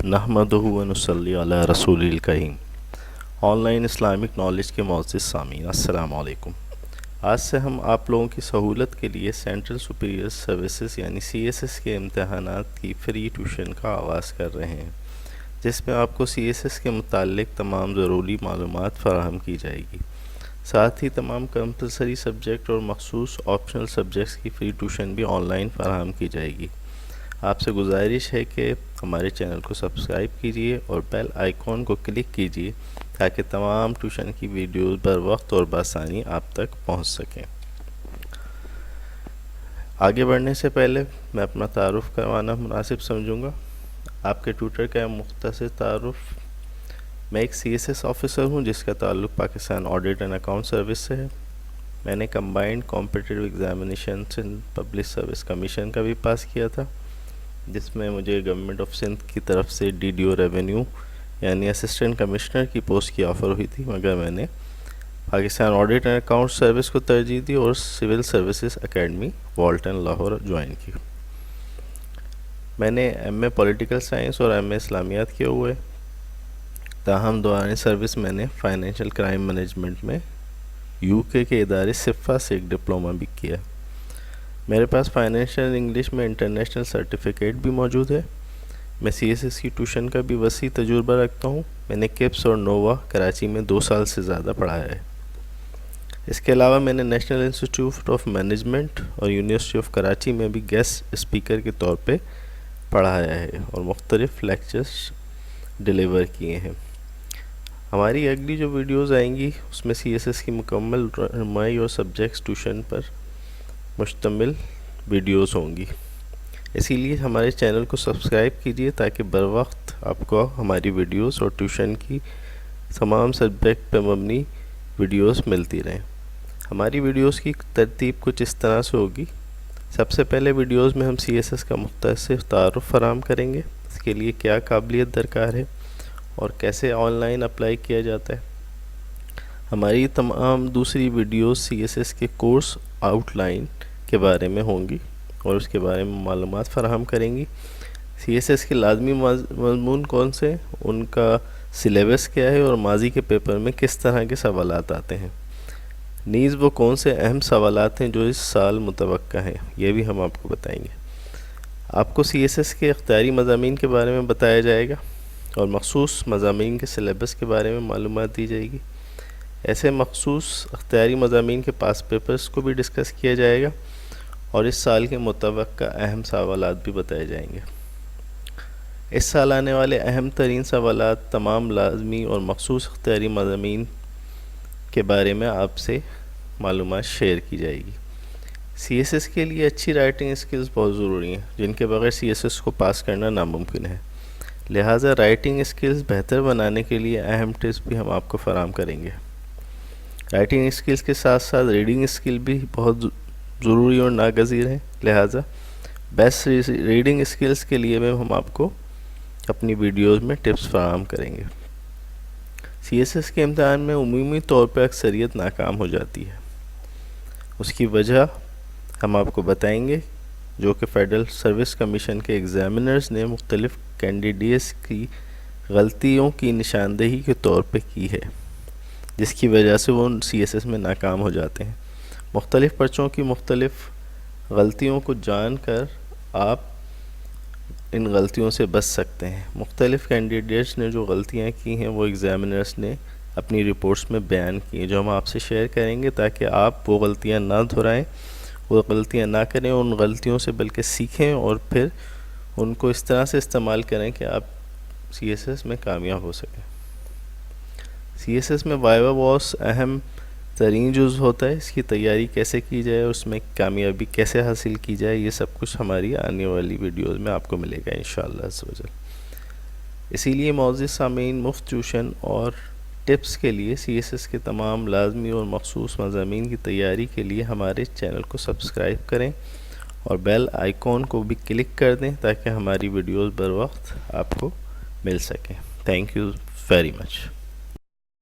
نحمدہ و نصلی علی رسول الکریم۔ آن لائن اسلامک نالج کے معزز سامعین، السلام علیکم۔ آج سے ہم آپ لوگوں کی سہولت کے لیے سینٹرل سپیریئر سروسز یعنی CSS کے امتحانات کی فری ٹیوشن کا آغاز کر رہے ہیں، جس میں آپ کو CSS کے متعلق تمام ضروری معلومات فراہم کی جائے گی۔ ساتھ ہی تمام کمپلسری سبجیکٹ اور مخصوص آپشنل سبجیکٹس کی فری ٹیوشن بھی آن لائن فراہم کی جائے گی۔ آپ سے گزارش ہے کہ ہمارے چینل کو سبسکرائب کیجیے اور بیل آئیکن کو کلک کیجیے تاکہ تمام ٹیوشن کی ویڈیوز بر وقت اور بآسانی آپ تک پہنچ سکیں۔ آگے بڑھنے سے پہلے میں اپنا تعارف کروانا مناسب سمجھوں گا۔ آپ کے ٹیوٹر کا مختصر تعارف: میں ایک CSS آفیسر ہوں جس کا تعلق Pakistan audit and account service سے ہے۔ میں نے combined competitive examination public service commission کا بھی پاس کیا تھا، جس میں مجھے گورنمنٹ آف سندھ کی طرف سے DDO ریونیو یعنی اسسٹنٹ کمشنر کی پوسٹ کی آفر ہوئی تھی، مگر میں نے Pakistan audit and account service کو ترجیح دی اور civil services academy Walton Lahore join کی۔ میں نے MA پولیٹیکل سائنس اور MA اسلامیات کیے ہوئے، تاہم دوران سروس میں نے فائنینشیل کرائم مینجمنٹ میں UK کے ادارے SIFA سے ایک ڈپلومہ بھی کیا۔ میرے پاس فائنینشیل انگلش میں انٹرنیشنل سرٹیفکیٹ بھی موجود ہے۔ میں CSS کی ٹیوشن کا بھی وسیع تجربہ رکھتا ہوں۔ میں نے KIPS اور نووا کراچی میں 2 سال سے زیادہ پڑھایا ہے۔ اس کے علاوہ میں نے نیشنل انسٹیٹیوٹ آف مینجمنٹ اور یونیورسٹی آف کراچی میں بھی گیسٹ اسپیکر کے طور پہ پڑھایا ہے اور مختلف لیکچرز ڈیلیور کیے ہیں۔ ہماری اگلی جو ویڈیوز آئیں گی اس میں CSS کی مکمل رہنمائی اور سبجیکٹس ٹیوشن پر مشتمل ویڈیوز ہوں گی، اسی لیے ہمارے چینل کو سبسکرائب کیجیے تاکہ بر وقت آپ کو ہماری ویڈیوز اور ٹیوشن کی تمام سبجیکٹ پر مبنی ویڈیوز ملتی رہیں۔ ہماری ویڈیوز کی ترتیب کچھ اس طرح سے ہوگی۔ سب سے پہلے ویڈیوز میں ہم CSS کا مختصر تعارف فراہم کریں گے، اس کے لیے کیا قابلیت درکار ہے اور کیسے آن لائن اپلائی کیا جاتا ہے۔ ہماری تمام دوسری ویڈیوز CSS کے کورس آؤٹ لائن کے بارے میں ہوں گی اور اس کے بارے میں معلومات فراہم کریں گی۔ CSS کے لازمی مضمون کون سے، ان کا سلیبس کیا ہے اور ماضی کے پیپر میں کس طرح کے سوالات آتے ہیں، نیز وہ کون سے اہم سوالات ہیں جو اس سال متوقع ہیں، یہ بھی ہم آپ کو بتائیں گے۔ آپ کو CSS کے اختیاری مضامین کے بارے میں بتایا جائے گا اور مخصوص مضامین کے سلیبس کے بارے میں معلومات دی جائے گی۔ ایسے مخصوص اختیاری مضامین کے پاس پیپرز کو بھی ڈسکس کیا جائے گا اور اس سال کے متوقع اہم سوالات بھی بتائے جائیں گے۔ اس سال آنے والے اہم ترین سوالات تمام لازمی اور مخصوص اختیاری مضامین کے بارے میں آپ سے معلومات شیئر کی جائے گی۔ CSS کے لیے اچھی رائٹنگ سکلز بہت ضروری ہیں، جن کے بغیر CSS کو پاس کرنا ناممکن ہے۔ لہٰذا رائٹنگ سکلز بہتر بنانے کے لیے اہم ٹپس بھی ہم آپ کو فراہم کریں گے۔ رائٹنگ سکلز کے ساتھ ساتھ ریڈنگ سکل بھی بہت ضروری اور ناگزیر ہیں، لہٰذا بیسٹ ریڈنگ سکلز کے لیے ہم آپ کو اپنی ویڈیوز میں ٹپس فراہم کریں گے۔ CSS کے امتحان میں عمومی طور پر اکثریت ناکام ہو جاتی ہے، اس کی وجہ ہم آپ کو بتائیں گے، جو کہ فیڈرل سروس کمیشن کے ایگزامینرز نے مختلف کینڈیڈیٹس کی غلطیوں کی نشاندہی کے طور پہ کی ہے، جس کی وجہ سے وہ CSS میں ناکام ہو جاتے ہیں۔ مختلف پرچوں کی مختلف غلطیوں کو جان کر آپ ان غلطیوں سے بچ سکتے ہیں۔ مختلف کینڈیڈیٹس نے جو غلطیاں کی ہیں وہ ایگزامینرز نے اپنی رپورٹس میں بیان کی ہیں، جو ہم آپ سے شیئر کریں گے تاکہ آپ وہ غلطیاں نہ دہرائیں، وہ غلطیاں نہ کریں، ان غلطیوں سے بلکہ سیکھیں اور پھر ان کو اس طرح سے استعمال کریں کہ آپ CSS میں کامیاب ہو سکیں۔ CSS میں وائوا واس اہم ترین جزء ہوتا ہے، اس کی تیاری کیسے کی جائے، اس میں کامیابی کیسے حاصل کی جائے، یہ سب کچھ ہماری آنے والی ویڈیوز میں آپ کو ملے گا انشاءاللہ عز و جل۔ اسی لیے معزز سامعین، مفت ٹیوشن اور ٹپس کے لیے CSS کے تمام لازمی اور مخصوص مضامین کی تیاری کے لیے ہمارے چینل کو سبسکرائب کریں اور بیل آئیکن کو بھی کلک کر دیں تاکہ ہماری ویڈیوز بر وقت آپ کو مل سکیں۔ Thank you very much.